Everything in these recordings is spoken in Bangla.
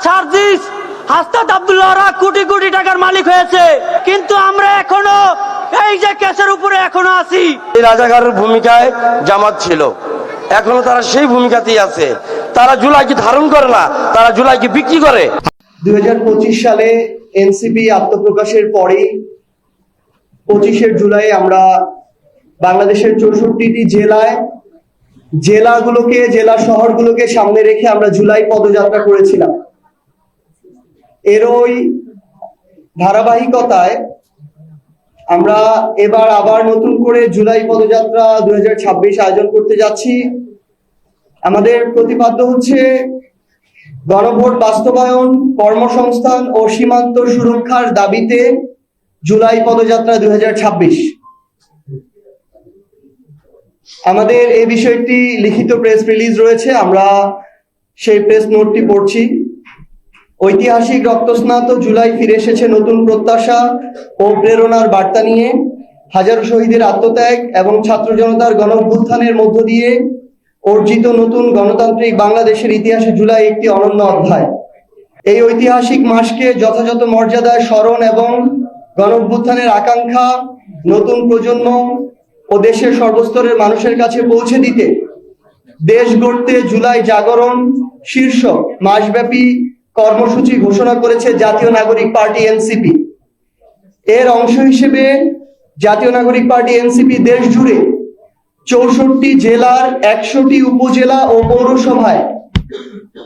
সার্জিস হাসনাত আব্দুল্লাহরা কোটি কোটি টাকার মালিক হয়েছে, কিন্তু আমরা এখনো এই যে কেসের উপরে এখনো আছি। এই রাজাকারের ভূমিকায় জামাত ছিল, এখনো তারা সেই ভূমিকাতেই আছে। তারা জুলাইকে ধারণ করে না, তারা জুলাইকে বিক্রি করে। 2025 সালে এনসিপি আত্মপ্রকাশের পরেই 25 জুলাই আমরা বাংলাদেশের 64টি জেলা শহরগুলোকে সামনে রেখে আমরা জুলাই পদযাত্রা করেছিলাম। এর ওই ধারাবাহিকতায় আমরা এবার আবার নতুন করে জুলাই পদযাত্রা 2026 আয়োজন করতে যাচ্ছি। আমাদের প্রতিপাদ্য হচ্ছে গণভোট বাস্তবায়ন, কর্মসংস্থান ও সীমান্ত সুরক্ষার দাবিতে জুলাই পদযাত্রা 2026। আমাদের এই বিষয়টি লিখিত প্রেস রিলিজ রয়েছে, আমরা সেই প্রেস নোটটি পড়ছি। ঐতিহাসিক রক্তস্নাত জুলাই ফিরে এসেছে নতুন প্রত্যাশা ও প্রেরণার বার্তা নিয়ে। হাজারো শহীদের আত্মত্যাগ এবং ছাত্র জনতার গণঅভ্যুত্থানের মধ্য দিয়ে অর্জিত নতুন গণতান্ত্রিক বাংলাদেশের ইতিহাসে জুলাই একটি অনন্য অধ্যায়। এই ঐতিহাসিক মাসকে যথাযথ মর্যাদায় স্মরণ এবং গণঅভ্যুত্থানের আকাঙ্ক্ষা নতুন প্রজন্ম ও দেশের সর্বস্তরের মানুষের কাছে পৌঁছে দিতে দেশ গড়তে জুলাই জাগরণ শীর্ষক মাসব্যাপী কর্মসূচি ঘোষণা করেছে জাতীয় নাগরিক পার্টি এনসিপি। এর অংশ হিসেবে জাতীয় নাগরিক পার্টি এনসিপি দেশ জুড়ে 64 জেলার 100টি উপজেলা ও পৌরসভায়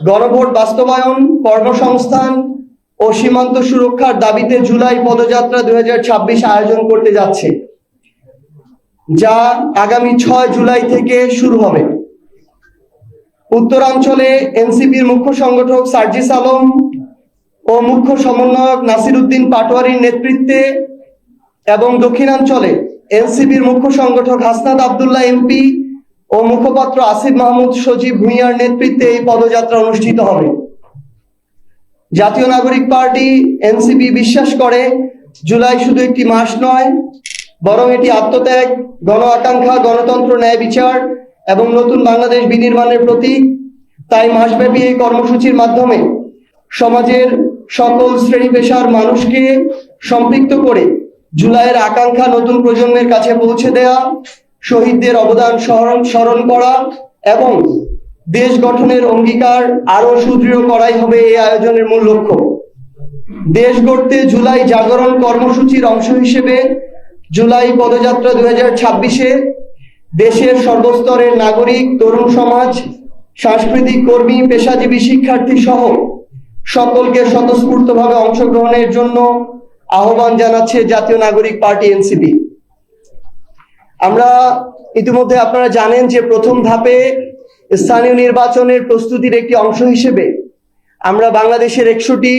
গণভোট বাস্তবায়ন, কর্মসংস্থান ও সীমান্ত সুরক্ষার দাবিতে জুলাই পদযাত্রা 2026 আয়োজন করতে যাচ্ছে, যা আগামী 6 জুলাই থেকে শুরু হবে। উত্তরাঞ্চলে এনসিপির মুখ্য সংগঠক সার্জিস আলম ও মুখ্য সমন্বয়ক নাসির উদ্দিন পাটোয়ারির নেতৃত্বে এবং দক্ষিণাঞ্চলে এনসিপির মুখ্য সংগঠক হাসনাত আব্দুল্লাহ এমপি ও মুখপাত্র আসিফ মাহমুদ সজীব ভূঁইয়ার নেতৃত্বে এই পদযাত্রা অনুষ্ঠিত হবে। জাতীয় নাগরিক পার্টি এনসিপি বিশ্বাস করে জুলাই শুধু একটি মাস নয়, বরং এটি আত্মত্যাগ, গণ আকাঙ্ক্ষা, গণতন্ত্র, ন্যায় বিচার এবং নতুন বাংলাদেশ বিনির্মাণের প্রতীক। তাই মাসব্যাপী এই কর্মসূচির মাধ্যমে সমাজের সকল শ্রেণী পেশার মানুষকে সম্পৃক্ত করে জুলাইয়ের আকাঙ্ক্ষা নতুন প্রজন্মের কাছে পৌঁছে দেয়া, শহীদদের অবদান স্মরণ করা এবং দেশ গঠনের অঙ্গীকার আরো সুদৃঢ় করাই হবে এই আয়োজনের মূল লক্ষ্য। দেশ গড়তে জুলাই জাগরণ কর্মসূচির অংশ হিসেবে জুলাই পদযাত্রা 2026-এ দেশের সর্বস্তরের নাগরিক, তরুণ সমাজ, সাংস্কৃতিক কর্মী, পেশাজীবী, শিক্ষার্থী সহ সকলকে স্বতঃস্ফূর্তভাবে অংশগ্রহণের জন্য আহ্বান জানাচ্ছে জাতীয় নাগরিক পার্টি এনসিপি। আমরা ইতিমধ্যে আপনারা জানেন যে প্রথম ধাপে স্থানীয় নির্বাচনের প্রস্তুতির একটি অংশ হিসেবে আমরা বাংলাদেশের 100টি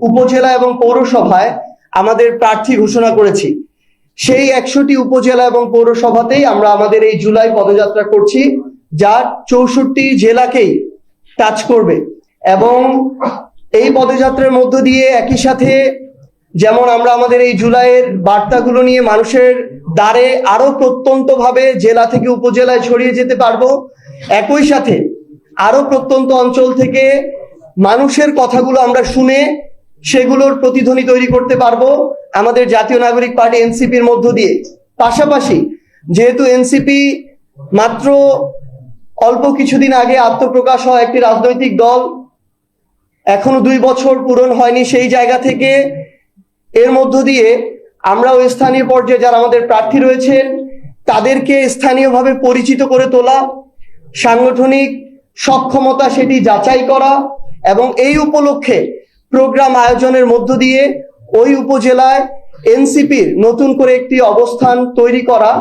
উপজেলা এবং পৌরসভায় আমাদের প্রার্থী ঘোষণা করেছি। সেই 100টি উপজেলা এবং পৌরসভাতেই আমরা আমাদের এই জুলাই পদযাত্রা করছি, যা 64 জেলাকেই টাচ করবে। এবং এই পদযাত্রার মধ্য দিয়ে একই সাথে যেমন আমরা আমাদের এই জুলাইয়ের বার্তাগুলো নিয়ে মানুষের দ্বারে আরো প্রত্যন্তভাবে জেলা থেকে উপজেলায় ছড়িয়ে যেতে পারবো, একই সাথে আরো প্রত্যন্ত অঞ্চল থেকে মানুষের কথাগুলো আমরা শুনে সেগুলোর প্রতিধ্বনি তৈরি করতে পারবো আমাদের জাতীয় নাগরিক পার্টি এনসিপির মধ্য দিয়ে। পাশাপাশি যেহেতু এনসিপি মাত্র অল্প কিছুদিন আগে আত্মপ্রকাশ হয় একটি রাজনৈতিক দল, এখনো 2 বছর পূরণ হয়নি, সেই জায়গা থেকে এর মধ্য দিয়ে আমরা ওই স্থানীয় পর্যায়ে যারা আমাদের প্রার্থী রয়েছেন তাদেরকে স্থানীয়ভাবে পরিচিত করে তোলা, সাংগঠনিক সক্ষমতা সেটি যাচাই করা এবং এই উপলক্ষে প্রোগ্রাম আয়োজনের মধ্য দিয়ে ওই উপজেলায় এনসিপির নতুন করে একটি অবস্থান তৈরি করা,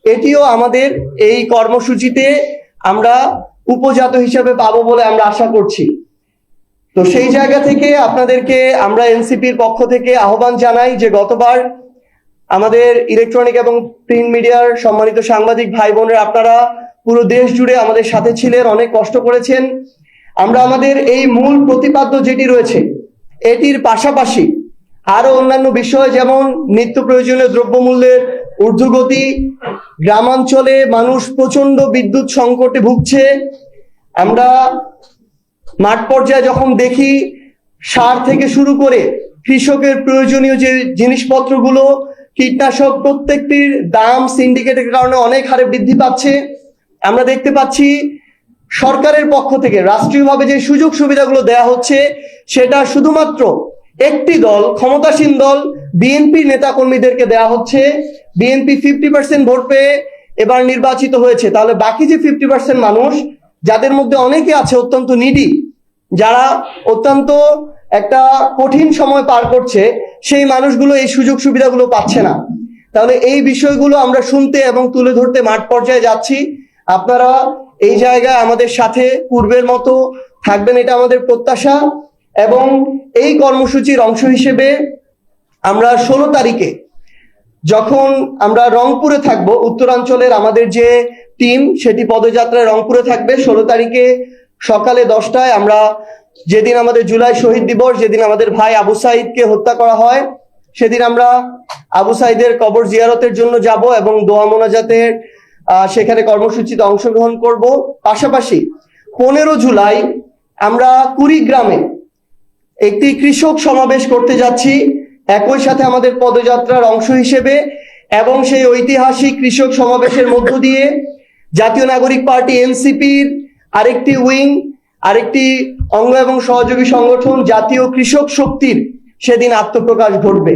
এটিও আমাদের এই কর্মসূচিতে আমরা উপজাত হিসেবে পাবো বলে আমরা আশা করছি। তো সেই জায়গা থেকে আপনাদেরকে আমরা এনসিপির পক্ষ থেকে আহ্বান জানাই যে গতবার আমাদের ইলেকট্রনিক এবং প্রিন্ট মিডিয়ার সম্মানিত সাংবাদিক ভাই বোনেরা আপনারা পুরো দেশ জুড়ে আমাদের সাথে ছিলেন, অনেক কষ্ট করেছেন। আমরা আমাদের এই মূল প্রতিপাদ্য যেটি রয়েছে এটির পাশাপাশি আরো অন্যান্য বিষয় যেমন নিত্য প্রয়োজনীয় দ্রব্যমূল্যের ঊর্ধ্বগতি, গ্রামাঞ্চলে মানুষ প্রচন্ড বিদ্যুৎ সংকটে ভুগছে, আমরা মাঠ পর্যায়ে যখন দেখি সার থেকে শুরু করে কৃষকের প্রয়োজনীয় যে জিনিসপত্রগুলো, কীটনাশক প্রত্যেকটির দাম সিন্ডিকেটের কারণে অনেক হারে বৃদ্ধি পাচ্ছে। আমরা দেখতে পাচ্ছি সরকারের পক্ষ থেকে রাষ্ট্রীয়ভাবে যে সুযোগ সুবিধাগুলো দেয়া হচ্ছে সেটা শুধুমাত্র একটি দল, ক্ষমতাসীন দল বিএনপি নেতাকর্মীদেরকে দেয়া হচ্ছে। বিএনপি 50% ভোট পেয়ে এবার নির্বাচিত হয়েছে, তাহলে বাকি যে 50% মানুষ, যাদের মধ্যে অনেকে আছে অত্যন্ত নিডি, যারা অত্যন্ত একটা কঠিন সময় পার করছে, সেই মানুষগুলো এই সুযোগ সুবিধাগুলো পাচ্ছে না। তাহলে এই বিষয়গুলো আমরা শুনতে এবং তুলে ধরতে মাঠ পর্যায়ে যাচ্ছি। আপনারা এই জায়গায় আমাদের সাথে পূর্বের মতো থাকবেন, এটা আমাদের প্রত্যাশা। এবং এই কর্মসূচির অংশ হিসেবে আমরা 16 তারিখে যখন আমরা রংপুরে থাকব, উত্তরাঞ্চলের আমাদের যে টিম সেটি পদযাত্রায় রংপুরে থাকবে 16 তারিখে সকালে 10টায়। আমরা যেদিন আমাদের জুলাই শহীদ দিবস, যেদিন আমাদের ভাই আবু সাইদকে হত্যা করা হয়, সেদিন আমরা আবু সাইদের কবর জিয়ারতের জন্য যাব এবং দোয়া মোনাজাতের সেখানে কর্মসূচিতে অংশগ্রহণ করব। পাশাপাশি 15 জুলাই আমরা কুড়িগ্রামে একটি কৃষক সমাবেশ করতে যাচ্ছি একই সাথে আমাদের পদযাত্রার অংশ হিসেবে। এবং সেই ঐতিহাসিক কৃষক সমাবেশের মধ্য দিয়ে জাতীয় নাগরিক পার্টি এনসিপির আরেকটি উইং, আরেকটি অঙ্গ এবং সহযোগী সংগঠন জাতীয় কৃষক শক্তির সেদিন আত্মপ্রকাশ ঘটবে।